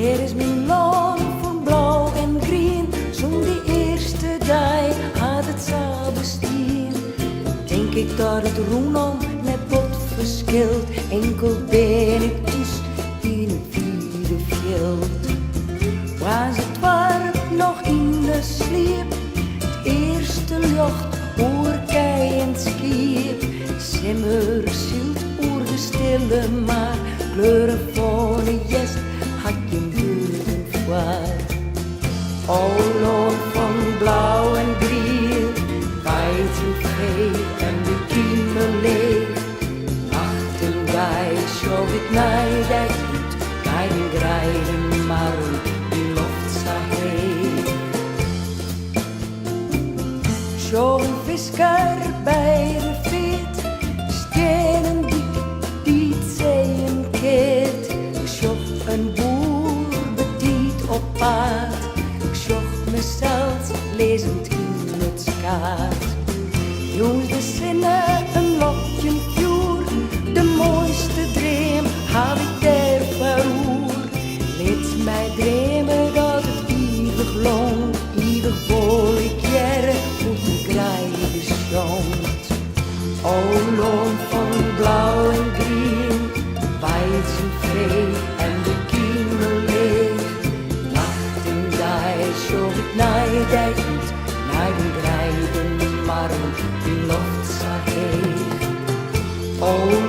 Hier is mijn land van blauw en groen. Zo'n die eerste dag had het zo bestien. Denk ik dat het roenom net bot verschilt. Enkel ben ik dus in een vierde veld. Was het warm nog in de sleep. Het eerste lucht oer kei en schip. Simmer zielt oer de stille maar. Kleuren van een jest had je buren voor. O land van blauw en groen, wijd en vrij en de kiemen leeg. Achten wij, zo ik mij dat goed, kein grijden maar die lucht zag heen. Zo'n visker bij de fiet, stenen die zeeën keert. Ik zocht een boer bediend op paard. Ik zocht mezelf lezend in het skaat. Jongens, de zinnen een lokje vuur. De mooiste dream had ik daar verroer. Liet mij dromen dat het eeuwig long, eeuwig voor ik jaren moet een krijgen schond. O land van blauw en groen, wijd en vrij en de kiemen leeg. Nachten daar zocht ik naar je dijkend, naar de grijden maar die lucht zag heen. O